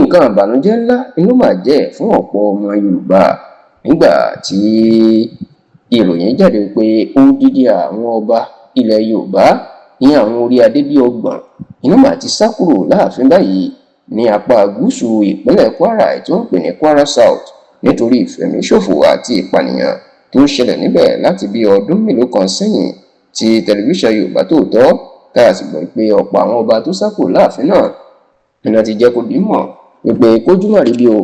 nǹkan ìbànújẹ́ ńlá ló máa jẹ́ fún ọ̀pọ̀ ọmọ Yorùbá nígbà tí ìròyìn jáde pé odidi àwọn ọba ilẹ̀ Yorùbá ní àwọn orí adé bíi 30 iná máa ti sá kúrò láàfin báyìí ní apá gúúsù ìpínlẹ̀ Kwara tí wọ́n ń pè ní Kwara South nítorí ìfẹ̀míṣòfò àti ìpànìyàn tó ń ṣẹlẹ̀ níbẹ̀ láti bí ọdún mélòó kan sẹ́yìn tí tẹlifíṣàn Yorùbá Tòótọ́ tá a sì gbọ́ pé ọ̀pọ̀ àwọn ọba tó sá kúrò láàfin náà iná ti jẹ́ kó di mọ̀ wípé kójú má rí bí o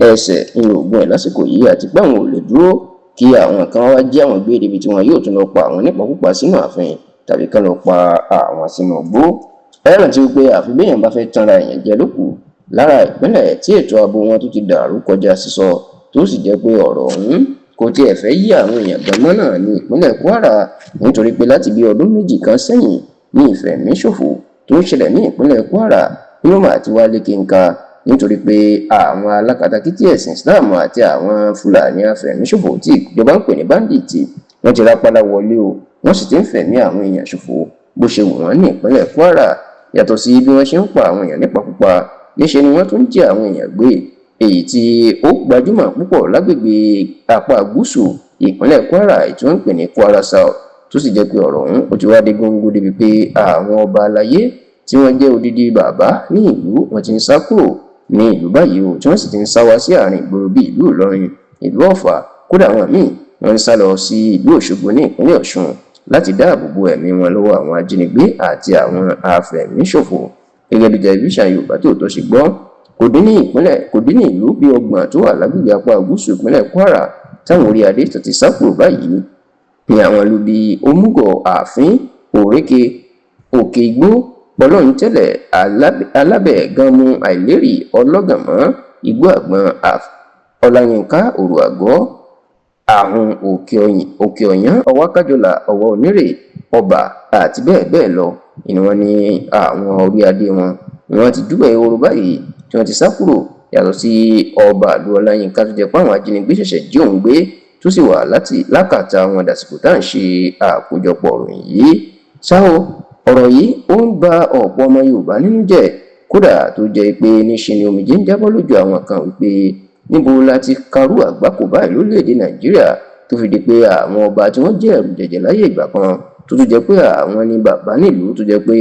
ẹsẹ̀ ńlọgbọ́n ẹ̀ lásìkò yìí àti pé àwọn ò lè dúró kí àwọn kan wá jí àwọn gbé débi tí wọn yóò tún lọ pa àwọn nípakúpa sínú ààfin tàbí kán lọ pa àwọn sínú igbó. ẹ rántí wípé àfi béèyàn bá fẹ́ tanra èèyàn jẹ lókù lára ìpínlẹ̀ tí ètò ààbò wọn tó ti dàrú kọjá sísọ tó sì jẹ́ pé ọ̀rọ̀ ọ̀hún kò tiẹ̀ fẹ́ yí àwọn èèyàn gbọmọ náà ní ìpínlẹ̀ Kwara nítorí pé láti bí ọdún méjì kan sẹ́yìn ní ìfẹ̀míṣòfò tó ń ṣẹlẹ̀ ní ìpínlẹ̀ Kwara ló máa ti wá lékè ńkà nítorí pé àwọn alákatakítí ẹ̀sìn Islam àti àwọn Fúlàní afẹ̀míṣòfò tí ìjọba ń pè ní báńdíìtì wọ́n ti rápálá wọlé o wọ́n sì ti ń fẹ̀mí àwọn èèyàn ṣòfò bó ṣe wù wọ́n ní ìpínlẹ̀ Kwara yàtọ̀ sí bí wọ́n ṣe ń pa àwọn èèyàn nípakúpa níṣe ni wọ́n tún jí àwọn èèyàn gbé èyí tí ó gbajúmọ̀ púpọ̀ lágbègbè apá gúúsù ìpínlẹ̀ Kwara tí wọ́n ń pè ní Kwara South tó sì jẹ́ pé ọ̀rọ̀ ọ̀hún ó ti wá dé góńgó débi pé àwọn ọba aláyé tí wọ́n jẹ́ odidi bàbá ní ìlú wọn ti ń sá kúrò ní ìlú báyìí o tí wọ́n sì ti ń sá wá sí àárín ìgboro bíi ìlú Ìlọrin ìlú Ọ̀fà kódà àwọn míì wọ́n ń sá lọ sí ìlú Òṣogbo ní ìpínlẹ̀ Ọ̀ṣun láti dáàbò bo ẹ̀mí wọn lọ́wọ́ àwọn ajínigbé àti àwọn afẹ̀míṣòfò gẹ́gẹ́ bí tẹlifíṣàn Yorùbá Tòótọ́ ṣe gbọ́ kò dín ní ìlú bíi 30 tó wà lágbègbè apá gúúsù ìpínlẹ̀ Kwara táwọn orí adé tó ti sá kúrò báyìí ní àwọn ìlú bíi Òmùgọ̀ Ààfin Òrékè Òkè Igbó Bọ́lọ́rùntẹ́lẹ̀ Alábẹ̀ Gánmú Àìlérì Ọlọ́gànmọ́ Igbó Àgbọn Ọláyínká Òrò Àgọ́ Àhùn Òkè Ọ̀yán Ọwákájọlà Ọ̀wọ̀ Onírè Ọbà àti bẹ́ẹ̀ bẹ́ẹ̀ lọ ni wọ́n ní àwọn orí adé wọn ni wọ́n ti dúpẹ́ ehoro báyìí tí wọ́n ti sá kúrò yàtọ̀ sí ọba àlú Ọláyínká tó jẹ́ pé àwọn ajínigbé ṣẹ̀ṣẹ̀ jí òun gbé tó sì wà lákàtà wọn dàsìkò tá à ń ṣe àkójọpọ̀ ìròyìn yìí ṣáò ọ̀rọ̀ yìí ó ń ba ọ̀pọ̀ ọmọ Yorùbá nínú jẹ́ kódà tó jẹ́ pé níṣe ni omijé ń jábọ́ lójú àwọn kan wípé níbo la ti karú àgbákò báyìí lórílẹ̀‐èdè Nàìjíríà tó fi di pé àwọn ọba tí wọ́n jẹ́ ẹ̀rù jẹ̀jẹ̀ láyé ìgbà kan tó tún jẹ́ pé àwọn ni bàbá nílùú tó jẹ́ pé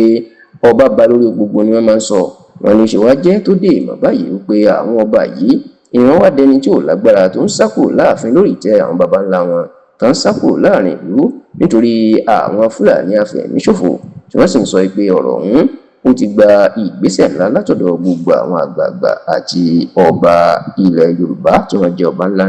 ọba ba lórí gbogbo ni wọ́n máa ń sọ wọn ní ṣe wá jẹ́ tó dé ìmọ̀ báyìí wípé àwọn ọba yìí ìran wá dẹni tí ò lágbára tó ń sá kúrò láàfin lórí ìtẹ́ àwọn baba ńlá wọn tó ń sá kúrò láàrin ìlú nítorí àwọn Fúlàní afẹ̀míṣòfò tí wọ́n sì ń sọ pé ọ̀rọ̀ ọ̀hún ó ti gba ìgbésẹ̀ ńlá látọ̀dọ̀ gbogbo àwọn àgbààgbà àti ọba ilẹ̀ Yorùbá tí wọ́n jẹ́ ọba ńlá.